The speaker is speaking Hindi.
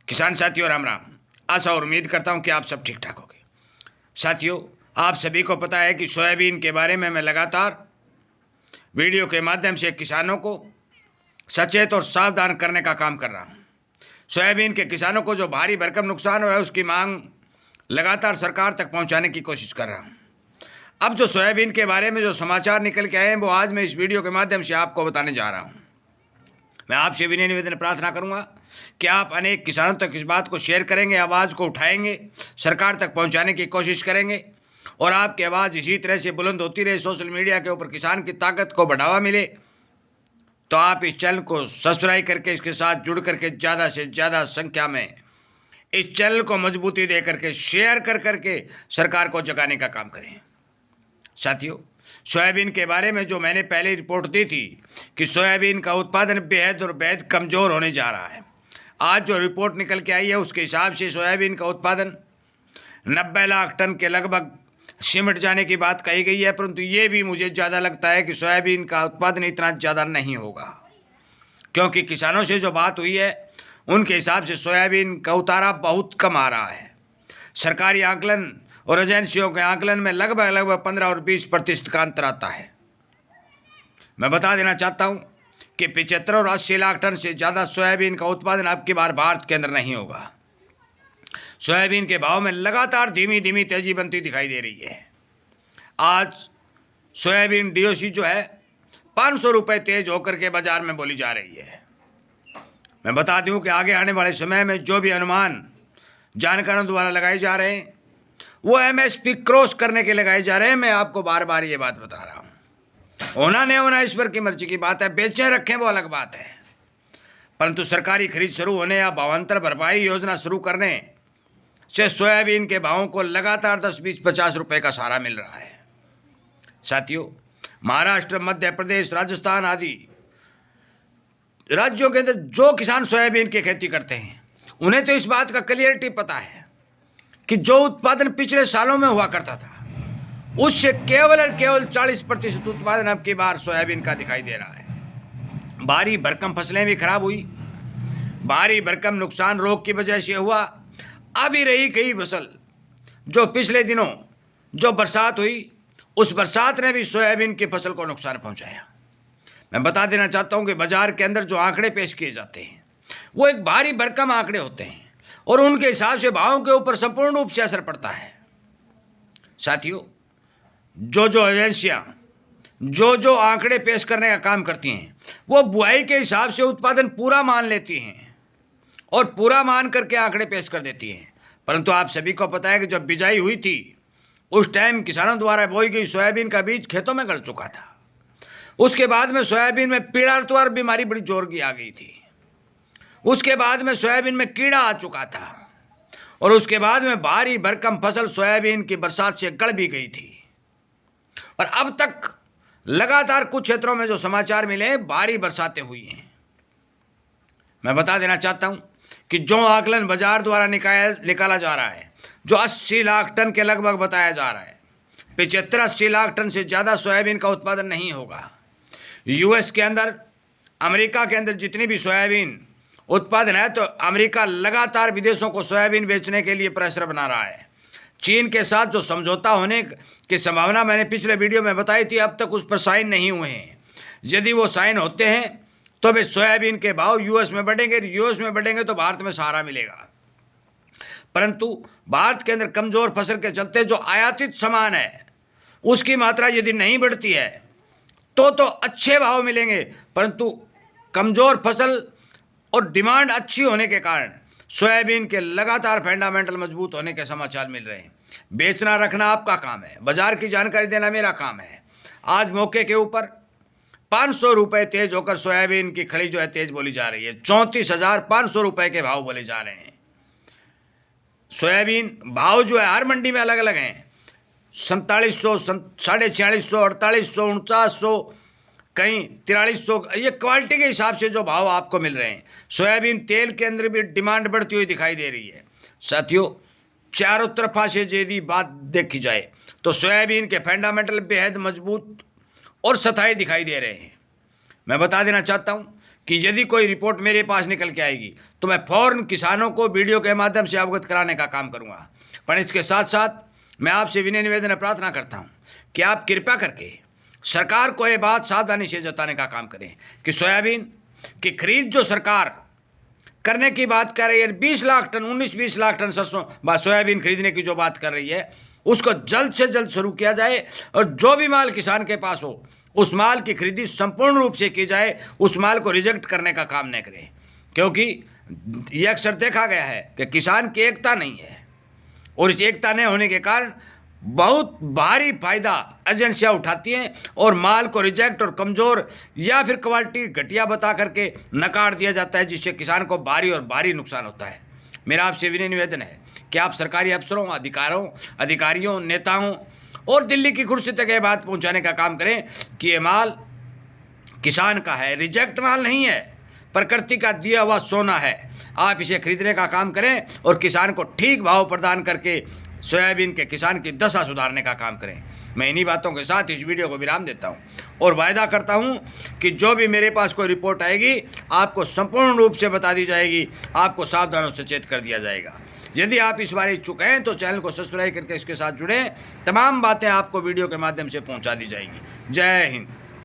किसान साथियों राम राम। आशा और उम्मीद करता हूं कि आप सब ठीक ठाक होंगे। साथियों, आप सभी को पता है कि सोयाबीन के बारे में मैं लगातार वीडियो के माध्यम से किसानों को सचेत और सावधान करने का काम कर रहा हूं। सोयाबीन के किसानों को जो भारी भरकम नुकसान हुआ है उसकी मांग लगातार सरकार तक पहुंचाने की कोशिश कर रहा हूं। अब जो सोयाबीन के बारे में जो समाचार निकल के आए हैं वो आज मैं इस वीडियो के माध्यम से आपको बताने जा रहा हूं। मैं आपसे विनय निवेदन प्रार्थना करूंगा कि आप अनेक किसानों तक इस बात को शेयर करेंगे, आवाज़ को उठाएंगे, सरकार तक पहुंचाने की कोशिश करेंगे और आपकी आवाज़ इसी तरह से बुलंद होती रहे, सोशल मीडिया के ऊपर किसान की ताकत को बढ़ावा मिले। तो आप इस चैनल को सब्सक्राइब करके इसके साथ जुड़ करके ज़्यादा से ज़्यादा संख्या में इस चैनल को मजबूती दे करके शेयर कर करके सरकार को जगाने का काम करें। साथियों, सोयाबीन के बारे में जो मैंने पहले रिपोर्ट दी थी कि सोयाबीन का उत्पादन बेहद कमज़ोर होने जा रहा है, आज जो रिपोर्ट निकल के आई है उसके हिसाब से सोयाबीन का उत्पादन 90 लाख टन के लगभग सिमट जाने की बात कही गई है। परंतु ये भी मुझे ज़्यादा लगता है कि सोयाबीन का उत्पादन इतना ज़्यादा नहीं होगा, क्योंकि किसानों से जो बात हुई है उनके हिसाब से सोयाबीन का उतारा बहुत कम आ रहा है। सरकारी आंकलन और एजेंसियों के आंकलन में लगभग 15 और 20% का अंतर आता है। मैं बता देना चाहता हूं कि 75 और 80 लाख टन से ज़्यादा सोयाबीन का उत्पादन अब की बार भारत के अंदर नहीं होगा। सोयाबीन के भाव में लगातार धीमी धीमी तेजी बनती दिखाई दे रही है। आज सोयाबीन डीओसी जो है 500 रुपये तेज होकर के बाजार में बोली जा रही है। मैं बता दूं कि आगे आने वाले समय में जो भी अनुमान जानकारों द्वारा लगाए जा रहे हैं वो एमएसपी क्रॉस करने के लगाए जा रहे हैं। मैं आपको बार बार ये बात बता रहा हूँ। होना नहीं होना ईश्वर की मर्जी की बात है, बेचें रखें वो अलग बात है। परंतु सरकारी खरीद शुरू होने या भावांतर भरपाई योजना शुरू करने से सोयाबीन के भावों को लगातार 10, 20, 50 रुपये का सहारा मिल रहा है। साथियों, महाराष्ट्र, मध्य प्रदेश, राजस्थान आदि राज्यों के अंदर जो किसान सोयाबीन की खेती करते हैं उन्हें तो इस बात का क्लियरिटी पता है कि जो उत्पादन पिछले सालों में हुआ करता था उससे केवल और केवल 40% उत्पादन अब की बार सोयाबीन का दिखाई दे रहा है। भारी भरकम फसलें भी खराब हुई, भारी भरकम नुकसान रोग की वजह से हुआ। अभी रही कई फसल जो पिछले दिनों जो बरसात हुई उस बरसात ने भी सोयाबीन की फसल को नुकसान पहुंचाया। मैं बता देना चाहता हूं कि बाजार के अंदर जो आंकड़े पेश किए जाते हैं वो एक भारी भरकम आंकड़े होते हैं और उनके हिसाब से भावों के ऊपर संपूर्ण रूप से असर पड़ता है। साथियों, जो एजेंसियां जो आंकड़े पेश करने का काम करती हैं वो बुआई के हिसाब से उत्पादन पूरा मान लेती हैं और पूरा मान करके आंकड़े पेश कर देती हैं। परंतु आप सभी को पता है कि जब बिजाई हुई थी उस टाइम किसानों द्वारा बोई गई सोयाबीन का बीज खेतों में गल चुका था। उसके बाद में सोयाबीन में पीड़ात्वार बीमारी बड़ी जोर की आ गई थी। उसके बाद में सोयाबीन में कीड़ा आ चुका था और उसके बाद में भारी भरकम फसल सोयाबीन की बरसात से गल भी गई थी। और अब तक लगातार कुछ क्षेत्रों में जो समाचार मिले भारी बरसातें हुई हैं। मैं बता देना चाहता हूं कि जो आकलन बाजार द्वारा निकाला जा रहा है जो 80 लाख टन के लगभग बताया जा रहा है, 75-80 लाख टन से ज़्यादा सोयाबीन का उत्पादन नहीं होगा। यूएस के अंदर, अमेरिका के अंदर जितनी भी सोयाबीन उत्पादन है तो अमेरिका लगातार विदेशों को सोयाबीन बेचने के लिए प्रेशर बना रहा है। चीन के साथ जो समझौता होने की संभावना मैंने पिछले वीडियो में बताई थी, अब तक उस पर साइन नहीं हुए हैं। यदि वो साइन होते हैं तो भी सोयाबीन के भाव यूएस में बढ़ेंगे, यूएस में बढ़ेंगे तो भारत में सहारा मिलेगा। परंतु भारत के अंदर कमज़ोर फसल के चलते जो आयातित सामान है उसकी मात्रा यदि नहीं बढ़ती है तो अच्छे भाव मिलेंगे। परंतु कमज़ोर फसल और डिमांड अच्छी होने के कारण सोयाबीन के लगातार फंडामेंटल मजबूत होने के समाचार मिल रहे हैं। बेचना रखना आपका काम है, बाजार की जानकारी देना मेरा काम है। आज मौके के ऊपर 500 रुपये तेज होकर सोयाबीन की खड़ी जो है तेज बोली जा रही है। 34,500 रुपये के भाव बोले जा रहे हैं। सोयाबीन भाव जो है हर मंडी में अलग अलग हैं। 4700, 4650, 4800, 4900, कहीं 4300, ये क्वालिटी के हिसाब से जो भाव आपको मिल रहे हैं। सोयाबीन तेल के अंदर भी डिमांड बढ़ती हुई दिखाई दे रही है। साथियों, चारों तरफा से यदि बात देखी जाए तो सोयाबीन के फंडामेंटल बेहद मजबूत और स्थायी दिखाई दे रहे हैं। मैं बता देना चाहता हूं कि यदि कोई रिपोर्ट मेरे पास निकल के आएगी तो मैं फ़ौरन किसानों को वीडियो के माध्यम से अवगत कराने का काम करूँगा। पर इसके साथ साथ मैं आपसे विनय निवेदन और प्रार्थना करता हूँ कि आप कृपया करके सरकार को ये बात सावधानी से जताने का काम करें कि सोयाबीन की खरीद जो सरकार करने की बात कर रही है, 20 लाख टन 19-20 लाख टन सरसों सोयाबीन खरीदने की जो बात कर रही है, उसको जल्द से जल्द शुरू किया जाए और जो भी माल किसान के पास हो उस माल की खरीदी संपूर्ण रूप से की जाए, उस माल को रिजेक्ट करने का काम न करें। क्योंकि ये अक्सर देखा गया है कि किसान की एकता नहीं है और इस एकता न होने के कारण बहुत भारी फायदा एजेंसियां उठाती हैं और माल को रिजेक्ट और कमज़ोर या फिर क्वालिटी घटिया बता करके नकार दिया जाता है, जिससे किसान को भारी और भारी नुकसान होता है। मेरा आपसे विनय निवेदन है कि आप सरकारी अफसरों, अधिकारियों, नेताओं और दिल्ली की कुर्सी तक ये बात पहुंचाने का काम करें कि ये माल किसान का है, रिजेक्ट माल नहीं है, प्रकृति का दिया हुआ सोना है। आप इसे खरीदने का काम करें और किसान को ठीक भाव प्रदान करके सोयाबीन के किसान की दशा सुधारने का काम करें। मैं इन्हीं बातों के साथ इस वीडियो को विराम देता हूं और वायदा करता हूं कि जो भी मेरे पास कोई रिपोर्ट आएगी आपको संपूर्ण रूप से बता दी जाएगी, आपको सावधान और सचेत कर दिया जाएगा। यदि आप इस बारे इच्छुक हैं तो चैनल को सब्सक्राइब करके इसके साथ जुड़ें। तमाम बातें आपको वीडियो के माध्यम से पहुंचा दी जाएंगी। जय हिंद।